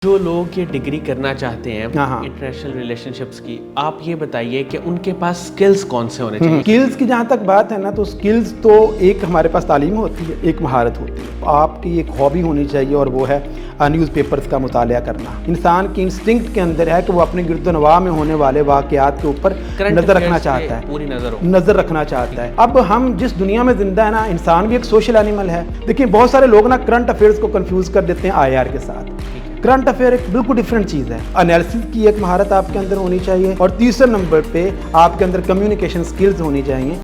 جو لوگ یہ ڈگری کرنا چاہتے ہیں انٹرنیشنل ریلیشن شپس کی، آپ یہ بتائیے کہ ان کے پاس سکلز کون سے ہونے چاہیے؟ سکلز کی جہاں تک بات ہے نا، تو سکلز تو ایک ہمارے پاس تعلیم ہوتی ہے، ایک مہارت ہوتی ہے۔ آپ کی ایک ہابی ہونی چاہیے اور وہ ہے نیوز پیپرز کا مطالعہ کرنا۔ انسان کی انسٹنکٹ کے اندر ہے کہ وہ اپنے گرد و نواح میں ہونے والے واقعات کے اوپر نظر رکھنا چاہتا ہے، پوری نظر رکھنا چاہتا ہے۔ اب ہم جس دنیا میں زندہ ہے نا، انسان بھی ایک سوشل اینیمل ہے۔ دیکھیں بہت سارے لوگ نا کرنٹ افیئرز کو کنفیوز کر دیتے ہیں IR کے ساتھ۔ کرنٹ افیئر ایک بالکل ڈفرینٹ چیز ہے۔ انالیسس کی ایک مہارت آپ کے اندر ہونی چاہیے، اور تیسرے نمبر پہ آپ کے اندر کمیونیکیشن سکلز ہونی چاہیے۔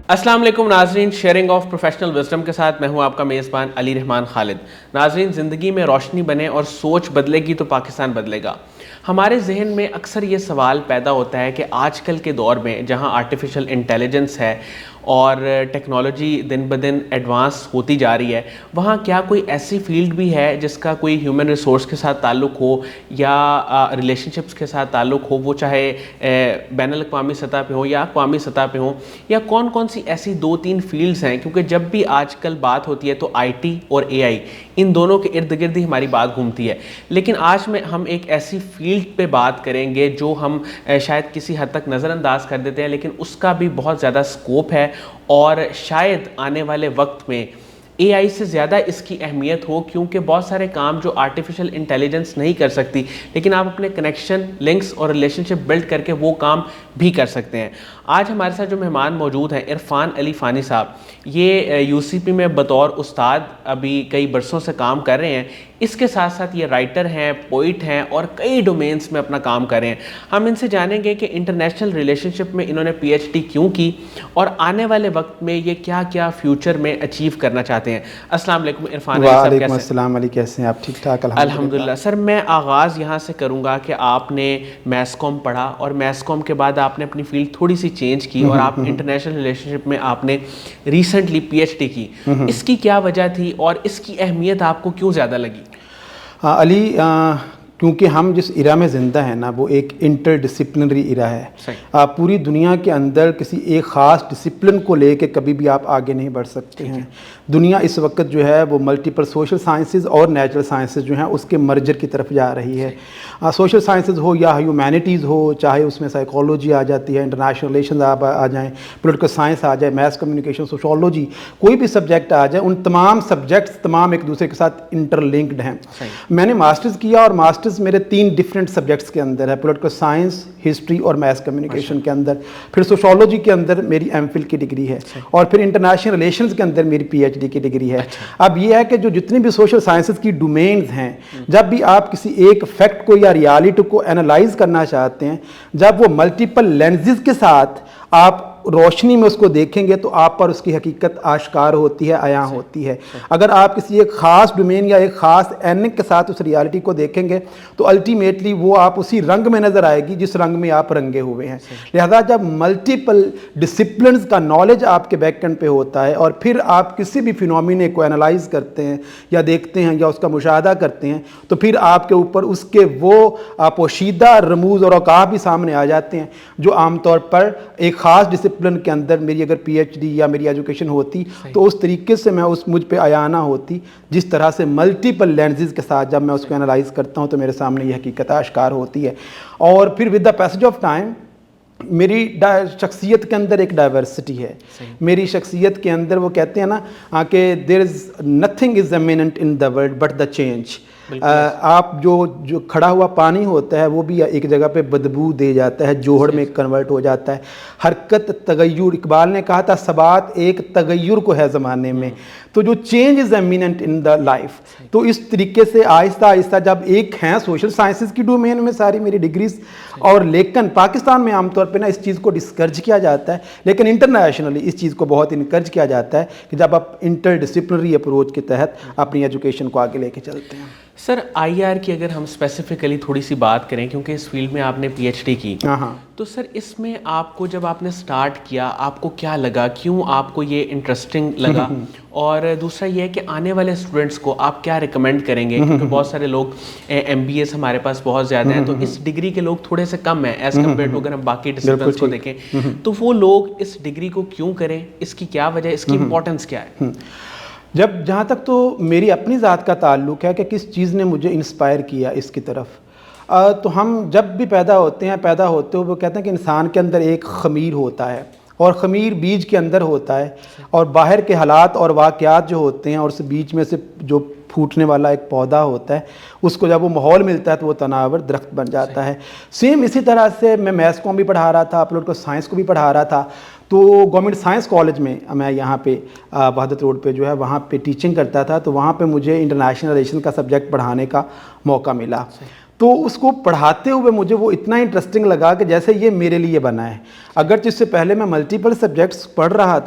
السلام علیکم ناظرین، شیئرنگ آف پروفیشنل وزڈم کے ساتھ میں ہوں آپ کا میزبان علی رحمان خالد۔ ناظرین، زندگی میں روشنی بنے اور سوچ بدلے گی تو پاکستان بدلے گا۔ ہمارے ذہن میں اکثر یہ سوال پیدا ہوتا ہے کہ آج کل کے دور میں جہاں آرٹیفیشل انٹیلیجنس ہے اور ٹیکنالوجی دن بدن ایڈوانس ہوتی جا رہی ہے، وہاں کیا کوئی ایسی فیلڈ بھی ہے جس کا کوئی ہیومن ریسورس کے ساتھ تعلق ہو یا ریلیشن شپس کے ساتھ تعلق ہو، وہ چاہے بین الاقوامی سطح پہ ہو یا اقوامی سطح پہ ہو، یا کون کون سی ایسی 2-3 فیلڈز ہیں؟ کیونکہ جب بھی آج کل بات ہوتی ہے تو IT اور AI ان دونوں کے ارد گرد ہی ہماری بات گھومتی ہے۔ لیکن آج میں ہم ایک ایسی فیلڈ پہ بات کریں گے جو ہم شاید کسی حد تک نظر انداز کر دیتے ہیں، لیکن اس کا بھی بہت زیادہ اسکوپ ہے، اور شاید آنے والے وقت میں AI سے زیادہ اس کی اہمیت ہو، کیونکہ بہت سارے کام جو آرٹیفیشل انٹیلیجنس نہیں کر سکتی، لیکن آپ اپنے کنیکشن، لنکس اور ریلیشن شپ بلڈ کر کے وہ کام بھی کر سکتے ہیں۔ آج ہمارے ساتھ جو مہمان موجود ہیں، عرفان علی فانی صاحب، یہ UCP میں بطور استاد ابھی کئی برسوں سے کام کر رہے ہیں۔ اس کے ساتھ ساتھ یہ رائٹر ہیں، پوئٹ ہیں، اور کئی ڈومینز میں اپنا کام کر رہے ہیں۔ ہم ان سے جانیں گے کہ انٹرنیشنل ریلیشن شپ میں انہوں نے PhD کیوں کی، اور آنے والے وقت میں یہ کیا کیا فیوچر میں اچیو کرنا چاہتے ہیں۔ السلام علیکم عرفان علی صاحب، کیسے ہیں؟ وعلیکم السلام علی، کیسے ہیں آپ؟ ٹھیک ٹھاک الحمدللہ۔ سر، میں آغاز یہاں سے کروں گا کہ آپ نے میس کام پڑھا، اور میس کام کے بعد آپ نے اپنی فیلڈ تھوڑی سی چینج کی، اور آپ انٹرنیشنل ریلیشن شپ میں آپ نے ریسنٹلی PhD کی۔ اس کی کیا وجہ تھی، اور اس کی اہمیت آپ کو کیوں زیادہ لگی؟ علی، کیونکہ ہم جس ایرا میں زندہ ہیں نا، وہ ایک انٹر ڈسپلنری ایرا ہے۔ پوری دنیا کے اندر کسی ایک خاص ڈسپلن کو لے کے کبھی بھی آپ آگے نہیں بڑھ سکتے ہیں۔ دنیا اس وقت جو ہے وہ ملٹیپل سوشل سائنسز اور نیچرل سائنسز جو ہیں اس کے مرجر کی طرف جا رہی ہے۔ سوشل سائنسز ہو یا ہیومینٹیز ہو، چاہے اس میں سائیکالوجی آ جاتی ہے، انٹرنیشنل ریلیشنز آ جائیں، پولیٹیکل سائنس آ جائے، میس کمیونیکیشن، سوشولوجی، کوئی بھی سبجیکٹ آ جائے، ان تمام سبجیکٹس تمام ایک دوسرے کے ساتھ انٹر لنکڈ ہیں۔ میں نے ماسٹرز کیا، اور ماسٹرز میرے 3 ڈفرینٹ سبجیکٹس کے اندر ہے، پولیٹیکل سائنس، ہسٹری اور میس کمیونیکیشن کے اندر۔ پھر سوشولوجی کے اندر میری MPhil کی ڈگری ہے، اور پھر انٹرنیشنل ریلیشنز کے اندر میری PhD کی ڈگری ہے۔ اب یہ ہے کہ جو جتنی بھی سوشل سائنسز کی ڈومینز ہیں، جب بھی آپ کسی ایک فیکٹ کو یا ریالٹی کو اینالائز کرنا چاہتے ہیں، جب وہ ملٹیپل لینزز کے ساتھ آپ روشنی میں اس کو دیکھیں گے تو آپ پر اس کی حقیقت آشکار ہوتی ہے، عیاں ہوتی ہے۔ اگر آپ کسی ایک خاص ڈومین یا ایک خاص ایننگ کے ساتھ اس ریالٹی کو دیکھیں گے تو الٹیمیٹلی وہ آپ اسی رنگ میں نظر آئے گی جس رنگ میں آپ رنگے ہوئے ہیں۔ لہذا جب ملٹیپل ڈسپلنز کا نالج آپ کے بیک اینڈ پہ ہوتا ہے، اور پھر آپ کسی بھی فینومینے کو اینالائز کرتے ہیں یا دیکھتے ہیں یا اس کا مشاہدہ کرتے ہیں، تو پھر آپ کے اوپر اس کے وہ پوشیدہ رموز اور اوقاف بھی سامنے آ جاتے ہیں جو عام طور پر ایک خاص ڈسپلن کے اندر میری اگر PhD یا میری ایجوکیشن ہوتی تو اس طریقے سے میں مجھ پہ عیاں نہ ہوتی، جس طرح سے ملٹیپل لینزز کے ساتھ جب میں اس کو اینالائز کرتا ہوں تو میرے سامنے یہ حقیقت آشکار ہوتی ہے۔ اور پھر with the passage of time میری شخصیت کے اندر ایک ڈائیورسٹی ہے۔ میری شخصیت کے اندر وہ کہتے ہیں نا کہ there is nothing is imminent in the world but the change۔ آپ جو کھڑا ہوا پانی ہوتا ہے وہ بھی ایک جگہ پہ بدبو دے جاتا ہے، جوہر میں کنورٹ ہو جاتا ہے۔ حرکت، تغیر، اقبال نے کہا تھا ثبات ایک تغیر کو ہے زمانے میں، تو جو change is imminent in the life۔ تو اس طریقے سے آہستہ آہستہ جب ایک ہیں سوشل سائنسز کی ڈومین میں ساری میری ڈگریز، اور لیکن پاکستان میں عام طور پہ نا اس چیز کو ڈسکرج کیا جاتا ہے، لیکن انٹرنیشنلی اس چیز کو بہت انکرج کیا جاتا ہے کہ جب آپ انٹر ڈسپلنری اپروچ کے تحت اپنی ایجوکیشن کو آگے لے کے چلتے ہیں۔ سر آئی آر کی اگر ہم اسپیسیفکلی تھوڑی سی بات کریں، کیونکہ اس فیلڈ میں آپ نے پی ایچ ڈی کی، تو سر اس میں آپ کو جب آپ نے سٹارٹ کیا آپ کو کیا لگا، کیوں آپ کو یہ انٹرسٹنگ لگا، اور دوسرا یہ ہے کہ آنے والے اسٹوڈنٹس کو آپ کیا ریکمینڈ کریں گے، کیونکہ بہت سارے لوگ ایم بی ایس ہمارے پاس بہت زیادہ ہیں، تو اس ڈگری کے لوگ تھوڑے سے کم ہیں ایز کمپیئر ٹو اگر ہم باقی ڈسپلنس کو دیکھیں، تو وہ لوگ اس ڈگری کو کیوں کریں، اس کی کیا وجہ، اس کی امپورٹنس کیا ہے؟ جہاں تک تو میری اپنی ذات کا تعلق ہے کہ کس چیز نے مجھے انسپائر کیا اس کی طرف، تو ہم جب بھی پیدا ہوتے ہیں، پیدا ہوتے ہوئے وہ کہتے ہیں کہ انسان کے اندر ایک خمیر ہوتا ہے، اور خمیر بیج کے اندر ہوتا ہے، اور باہر کے حالات اور واقعات جو ہوتے ہیں، اور اس بیج میں سے جو پھوٹنے والا ایک پودا ہوتا ہے، اس کو جب وہ ماحول ملتا ہے تو وہ تناور درخت بن جاتا ہے۔ سیم اسی طرح سے میں میتھس کو بھی پڑھا رہا تھا، آپ لوگ کو سائنس کو بھی پڑھا رہا تھا، تو گورنمنٹ سائنس کالج میں میں یہاں پہ وحدت روڈ پہ جو ہے وہاں پہ ٹیچنگ کرتا تھا، تو وہاں پہ مجھے انٹرنیشنل ریلیشن کا سبجیکٹ پڑھانے کا موقع ملا، تو اس کو پڑھاتے ہوئے مجھے وہ اتنا انٹرسٹنگ لگا کہ جیسے یہ میرے لیے بنا ہے، اگرچہ اس سے پہلے میں ملٹیپل سبجیکٹس پڑھا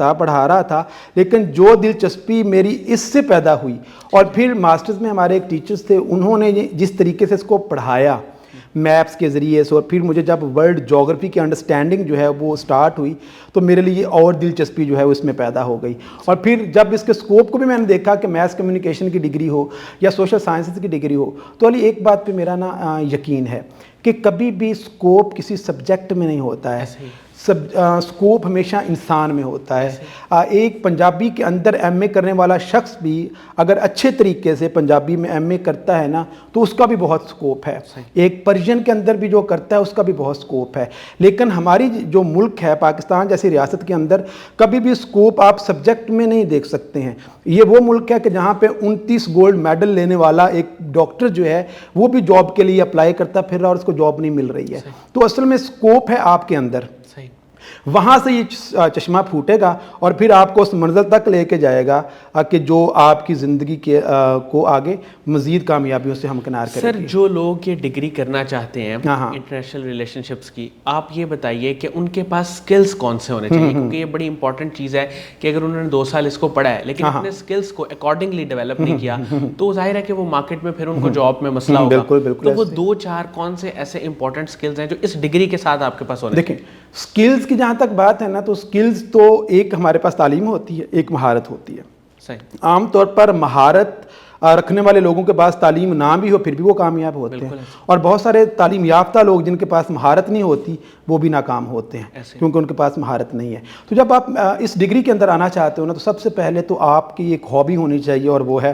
رہا تھا، لیکن جو دلچسپی میری اس سے پیدا ہوئی، اور پھر ماسٹرز میں ہمارے ایک ٹیچرز تھے، انہوں نے جس طریقے سے اس کو پڑھایا میپس کے ذریعے سے، اور پھر مجھے جب ورلڈ جغرافی کی انڈرسٹینڈنگ جو ہے وہ سٹارٹ ہوئی، تو میرے لیے اور دلچسپی جو ہے اس میں پیدا ہو گئی، اور پھر جب اس کے سکوپ کو بھی میں نے دیکھا کہ میتھس کمیونیکیشن کی ڈگری ہو یا سوشل سائنسز کی ڈگری ہو، تو علی ایک بات پہ میرا یقین ہے کہ کبھی بھی سکوپ کسی سبجیکٹ میں نہیں ہوتا ہے، سکوپ ہمیشہ انسان میں ہوتا ہے۔ ایک پنجابی کے اندر ایم اے کرنے والا شخص بھی اگر اچھے طریقے سے پنجابی میں ایم اے کرتا ہے نا، تو اس کا بھی بہت سکوپ ہے، ایک پرشین کے اندر بھی جو کرتا ہے اس کا بھی بہت سکوپ ہے، لیکن ہماری جو ملک ہے پاکستان جیسی ریاست کے اندر کبھی بھی سکوپ آپ سبجیکٹ میں نہیں دیکھ سکتے ہیں۔ یہ وہ ملک ہے کہ جہاں پہ 29 گولڈ میڈل لینے والا ایک ڈاکٹر جو ہے وہ بھی جاب کے لیے اپلائی کرتا پھر رہا اور اس کو جاب نہیں مل رہی ہے، تو اصل میں سکوپ ہے آپ کے اندر، وہاں سے یہ چشمہ پھوٹے گا اور پھر آپ کو اس منزل تک لے کے جائے گا کہ جو آپ کی زندگی کے کو آگے مزید کامیابیوں سے ہمکنار کرے گی۔ سر جو لوگ یہ ڈگری کرنا چاہتے ہیں انٹرنیشنل ریلیشن شپس کی، آپ یہ بتائیے کہ ان کے پاس سکلز کون سے ہونے چاہیے، کیونکہ یہ بڑی امپورٹنٹ چیز ہے کہ اگر انہوں نے 2 سال اس کو پڑھا ہے لیکن اپنے سکلز کو اکارڈنگلی ڈیولپ نہیں کیا، تو ظاہر ہے کہ وہ مارکیٹ میں پھر ان کو جاب میں مسئلہ ہوگا۔ تو وہ 2-4 کون سے ایسے امپورٹنٹ سکلز ہیں جو اس ڈگری کے ساتھ آپ کے پاس ہونے چاہیے؟ دیکھیں سکلز کی جہاں تک بات ہے نا، تو سکلز تو ایک ہمارے پاس تعلیم ہوتی ہے، ایک مہارت ہوتی ہے۔ عام طور پر مہارت رکھنے والے لوگوں کے پاس تعلیم نہ بھی ہو پھر بھی وہ کامیاب ہوتے ہیں، اور بہت سارے تعلیم یافتہ لوگ جن کے پاس مہارت نہیں ہوتی وہ بھی ناکام ہوتے ہیں کیونکہ ان کے پاس مہارت نہیں ہے۔ تو جب آپ اس ڈگری کے اندر آنا چاہتے ہو نا، تو سب سے پہلے تو آپ کی ایک ہابی ہونی چاہیے، اور وہ ہے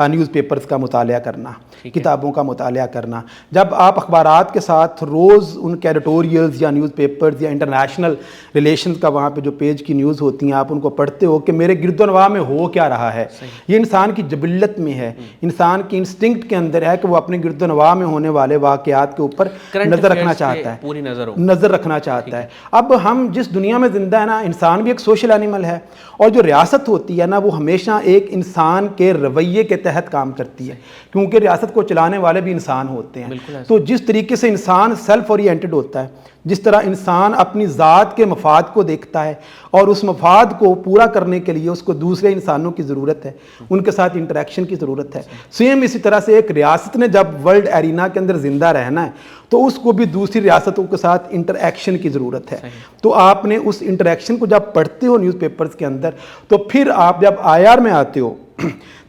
نیوز پیپرز کا مطالعہ کرنا، کتابوں کا مطالعہ کرنا۔ جب آپ اخبارات کے ساتھ روز ان کے ایڈیٹوریلز یا نیوز پیپرز یا انٹرنیشنل ریلیشنز کا وہاں پہ جو پیج کی نیوز ہوتی ہیں آپ ان کو پڑھتے ہو کہ میرے گرد و نواح میں ہو کیا رہا ہے، یہ انسان کی جبلت میں ہے، انسان کی انسٹنکٹ کے اندر ہے کہ وہ اپنے گرد و نواح میں ہونے والے واقعات کے اوپر نظر رکھنا چاہتا ہے، پوری نظر رکھنا چاہتا ہے۔ اب ہم جس دنیا میں زندہ ہے نا، انسان بھی ایک سوشل اینیمل ہے، اور جو ریاست ہوتی ہے نا وہ ہمیشہ ایک انسان کے رویے کے تحت کام کرتی ہے، کیونکہ ریاست کو چلانے والے بھی انسان ہوتے ہیں۔ تو جس طریقے سے انسان سیلف اورینٹڈ ہوتا ہے، جس طرح انسان اپنی ذات کے مفاد کو دیکھتا ہے اور اس مفاد کو پورا کرنے کے لیے اس کو دوسرے انسانوں کی ضرورت ہے، ان کے ساتھ انٹریکشن کی ضرورت ہے، سیم اسی طرح سے ایک ریاست نے جب ورلڈ ایرینا کے اندر زندہ رہنا ہے تو اس کو بھی دوسری ریاستوں کے ساتھ انٹریکشن کی ضرورت ہے۔ تو آپ نے اس انٹریکشن کو جب پڑھتے ہو نیوز پیپرز کے اندر، تو پھر آپ جب آئی آر میں آتے ہو،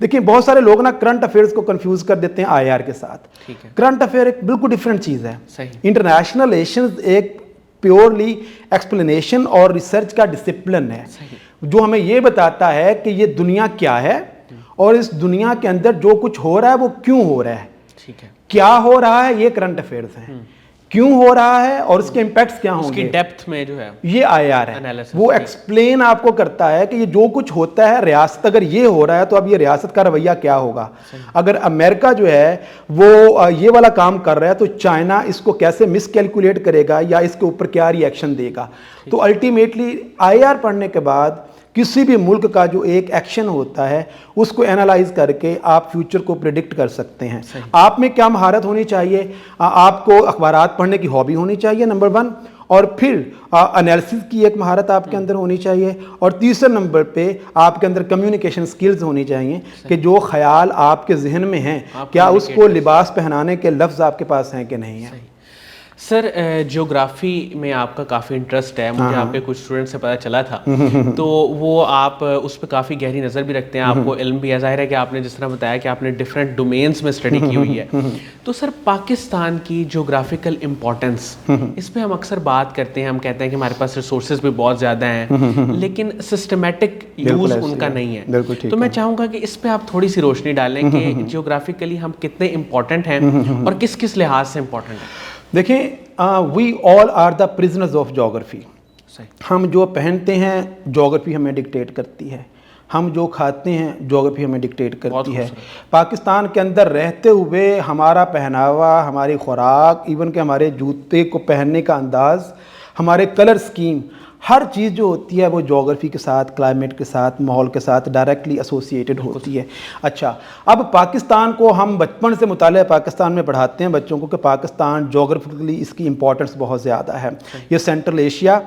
دیکھیں بہت سارے لوگ نا کرنٹ افیئرز کو کنفیوز کر دیتے ہیں آئی آر کے ساتھ۔ کرنٹ افیئر ایک بالکل ڈیفرنٹ چیز ہے، انٹرنیشنل ریلیشنز ایک پیورلی ایکسپلینیشن اور ریسرچ کا ڈسپلن ہے جو ہمیں یہ بتاتا ہے کہ یہ دنیا کیا ہے، اور اس دنیا کے اندر جو کچھ ہو رہا ہے وہ کیوں ہو رہا ہے، کیا ہو رہا ہے، یہ کرنٹ افیئرز ہیں، کیوں ہو رہا ہے اور اس کے امپیکٹس کیا ہوں گے، اس کی ڈیپتھ میں جو ہے یہ آئی آر ہے، وہ ایکسپلین آپ کو کرتا ہے کہ یہ جو کچھ ہوتا ہے ریاست اگر یہ ہو رہا ہے تو اب یہ ریاست کا رویہ کیا ہوگا، اگر امریکہ جو ہے وہ یہ والا کام کر رہا ہے تو چائنا اس کو کیسے مس کیلکولیٹ کرے گا یا اس کے اوپر کیا ری ایکشن دے گا۔ تو الٹیمیٹلی آئی آر پڑھنے کے بعد کسی بھی ملک کا جو ایک ایکشن ہوتا ہے اس کو اینالائز کر کے آپ فیوچر کو پریڈکٹ کر سکتے ہیں۔ آپ میں کیا مہارت ہونی چاہیے، آپ کو اخبارات پڑھنے کی ہابی ہونی چاہیے نمبر 1، اور پھر انالیسس کی ایک مہارت آپ کے اندر ہونی چاہیے، اور تیسرے نمبر پہ آپ کے اندر کمیونیکیشن سکلز ہونی چاہیے کہ جو خیال آپ کے ذہن میں ہیں کیا اس کو لباس پہنانے کے لفظ آپ کے پاس ہیں کہ نہیں ہیں۔ سر جیوگرافی میں آپ کا کافی انٹرسٹ ہے، مجھے آپ کے کچھ اسٹوڈنٹ سے پتہ چلا تھا، تو وہ آپ اس پہ کافی گہری نظر بھی رکھتے ہیں، آپ کو علم بھی ہے، ظاہر ہے کہ آپ نے جس طرح بتایا کہ آپ نے ڈفرینٹ ڈومینس میں اسٹڈی کی ہوئی ہے۔ تو سر پاکستان کی جیوگرافیکل امپورٹنس، اس پہ ہم اکثر بات کرتے ہیں، ہم کہتے ہیں کہ ہمارے پاس ریسورسز بھی بہت زیادہ ہیں لیکن سسٹمیٹک یوز ان کا نہیں ہے، تو میں چاہوں گا کہ اس پہ آپ تھوڑی سی روشنی ڈالیں کہ جیوگرافیکلی ہم کتنے امپورٹنٹ ہیں اور کس کس لحاظ سے امپورٹنٹ ہیں۔ دیکھیں we all are the prisoners of geography, ہم جو پہنتے ہیں جیوگرافی ہمیں ڈکٹیٹ کرتی ہے، ہم جو کھاتے ہیں جیوگرافی ہمیں ڈکٹیٹ کرتی ہے۔ پاکستان کے اندر رہتے ہوئے ہمارا پہناوا، ہماری خوراک، ایون کہ ہمارے جوتے کو پہننے کا انداز، ہمارے کلر سکیم، ہر چیز جو ہوتی ہے وہ جیوگرافی کے ساتھ، کلائمیٹ کے ساتھ، ماحول کے ساتھ ڈائریکٹلی ایسوسیٹڈ ہوتی ہے۔ اچھا، اب پاکستان کو ہم بچپن سے مطالعہ پاکستان میں پڑھاتے ہیں بچوں کو کہ پاکستان جیوگرافیکلی اس کی امپورٹنس بہت زیادہ ہے، یہ سینٹرل ایشیا،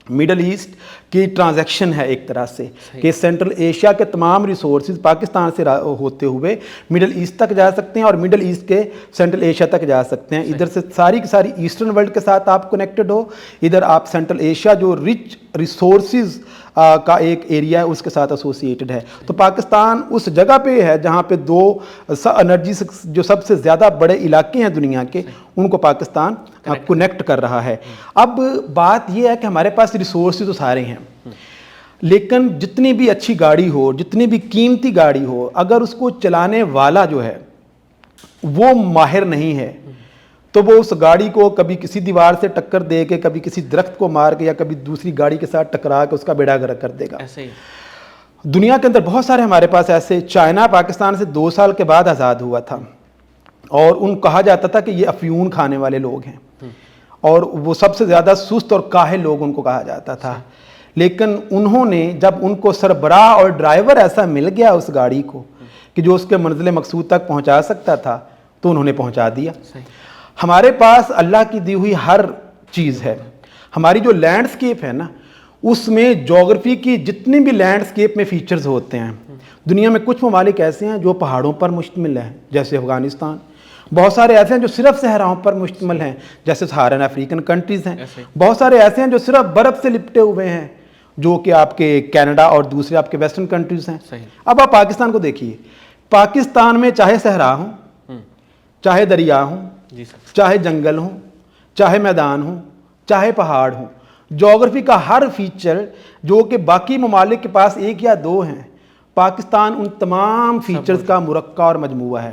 مڈل ایسٹ کی ٹرانزیکشن ہے ایک طرح سے، کہ سینٹرل ایشیا کے تمام ریسورسز پاکستان سے ہوتے ہوئے مڈل ایسٹ تک جا سکتے ہیں اور مڈل ایسٹ کے سینٹرل ایشیا تک جا سکتے ہیں۔ ادھر سے ساری کی ساری ایسٹرن ورلڈ کے ساتھ آپ کنیکٹڈ ہو، ادھر آپ سینٹرل ایشیا جو رچ ریسورسز کا ایک ایریا ہے اس کے ساتھ ایسوسیٹڈ ہے۔ تو پاکستان اس جگہ پہ ہے جہاں پہ دو انرجی جو سب سے زیادہ بڑے علاقے ہیں دنیا کے، ان کو پاکستان کنیکٹ کر رہا ہے۔ اب بات یہ ہے کہ ہمارے پاس ریسورسز تو سارے ہیں، لیکن جتنی بھی اچھی گاڑی ہو، جتنی بھی قیمتی گاڑی ہو، اگر اس کو چلانے والا جو ہے وہ ماہر نہیں ہے تو وہ اس گاڑی کو کبھی کسی دیوار سے ٹکر دے کے، کبھی کسی درخت کو مار کے، یا کبھی دوسری گاڑی کے ساتھ ٹکرا کے اس کا بیڑا غرق کر دے گا۔ دنیا کے اندر بہت سارے ہمارے پاس ایسے، چائنا پاکستان سے 2 سال کے بعد آزاد ہوا تھا اور ان کہا جاتا تھا کہ یہ افیون کھانے والے لوگ ہیں اور وہ سب سے زیادہ سست اور کاہل لوگ ان کو کہا جاتا تھا، لیکن انہوں نے جب ان کو سربراہ اور ڈرائیور ایسا مل گیا اس گاڑی کو کہ جو اس کے منزل مقصود تک پہنچا سکتا تھا تو انہوں نے پہنچا دیا۔ ہمارے پاس اللہ کی دی ہوئی ہر چیز ہے، ہماری جو لینڈسکیپ ہے نا اس میں جیوگرافی کی جتنی بھی لینڈسکیپ میں فیچرز ہوتے ہیں، دنیا میں کچھ ممالک ایسے ہیں جو پہاڑوں پر مشتمل ہیں جیسے افغانستان، بہت سارے ایسے ہیں جو صرف صحراؤں پر مشتمل ہیں جیسے سہارن افریقن کنٹریز ہیں، بہت سارے ایسے ہیں جو صرف برف سے لپٹے ہوئے ہیں جو کہ آپ کے کینیڈا اور دوسرے آپ کے ویسٹرن کنٹریز ہیں۔ اب آپ پاکستان کو دیکھیے، پاکستان میں چاہے صحرا ہوں، چاہے دریا ہوں، چاہے جنگل ہوں، چاہے میدان ہوں، چاہے پہاڑ ہوں، جیوگرافی کا ہر فیچر جو کہ باقی ممالک کے پاس 1 یا 2 ہیں، پاکستان ان تمام فیچرز کا مرکب اور مجموعہ ہے۔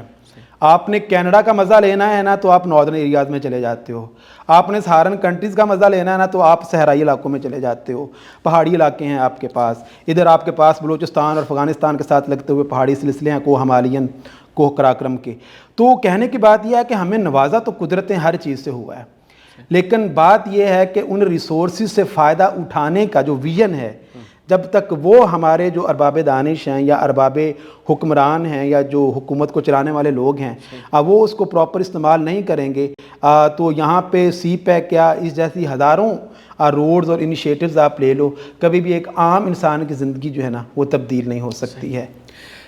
آپ نے کینیڈا کا مزہ لینا ہے نا تو آپ ناردرن ایریاز میں چلے جاتے ہو، آپ نے سہارن کنٹریز کا مزہ لینا ہے نا تو آپ صحرائی علاقوں میں چلے جاتے ہو، پہاڑی علاقے ہیں آپ کے پاس، ادھر آپ کے پاس بلوچستان اور افغانستان کے ساتھ لگتے ہوئے پہاڑی سلسلے ہیں، کوہ ہمالیین، کوہ قراقرم کے۔ تو کہنے کی بات یہ ہے کہ ہمیں نوازا تو قدرتیں ہر چیز سے ہوا ہے، لیکن بات یہ ہے کہ ان ریسورسز سے فائدہ اٹھانے کا جو ویژن ہے، جب تک وہ ہمارے جو ارباب دانش ہیں یا ارباب حکمران ہیں یا جو حکومت کو چلانے والے لوگ ہیں وہ اس کو پراپر استعمال نہیں کریں گے تو یہاں پہ سی پیک یا اس جیسی ہزاروں روڈز اور انیشیٹوز آپ لے لو، کبھی بھی ایک عام انسان کی زندگی جو ہے نا وہ تبدیل نہیں ہو سکتی ہے۔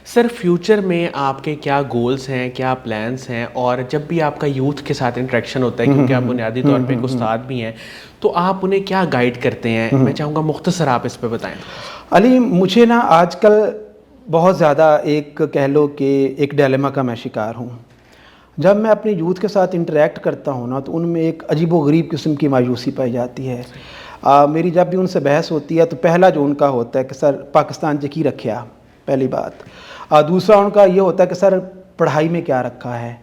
سر فیوچر میں آپ کے کیا گولز ہیں، کیا پلانس ہیں، اور جب بھی آپ کا یوتھ کے ساتھ انٹریکشن ہوتا ہے کیونکہ آپ بنیادی طور پہ ایک استاد بھی ہیں، تو آپ انہیں کیا گائیڈ کرتے ہیں؟ میں چاہوں گا مختصر آپ اس پہ بتائیں۔ علی، مجھے نا آج کل بہت زیادہ ایک کہہ لو کہ ایک ڈیلیما کا میں شکار ہوں۔ جب میں اپنے یوتھ کے ساتھ انٹریکٹ کرتا ہوں نا تو ان میں ایک عجیب و غریب قسم کی مایوسی پائی جاتی ہے۔ میری جب بھی ان سے بحث ہوتی ہے تو پہلا جو ان کا ہوتا ہے کہ سر پاکستان چ کی رکھیا، پہلی بات۔ دوسرا ان کا یہ ہوتا ہے کہ سر پڑھائی میں کیا رکھا ہے۔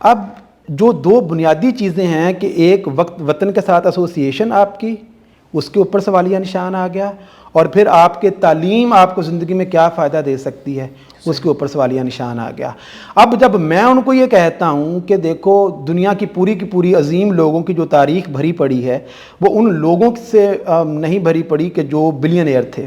اب جو 2 بنیادی چیزیں ہیں کہ ایک وطن کے ساتھ ایسوسیشن آپ کی، اس کے اوپر سوالیہ نشان آ گیا، اور پھر آپ کے تعلیم آپ کو زندگی میں کیا فائدہ دے سکتی ہے، اس کے اوپر سوالیہ نشان آ گیا۔ اب جب میں ان کو یہ کہتا ہوں کہ دیکھو دنیا کی پوری عظیم لوگوں کی جو تاریخ بھری پڑی ہے وہ ان لوگوں سے نہیں بھری پڑی کہ جو بلین ایئر تھے،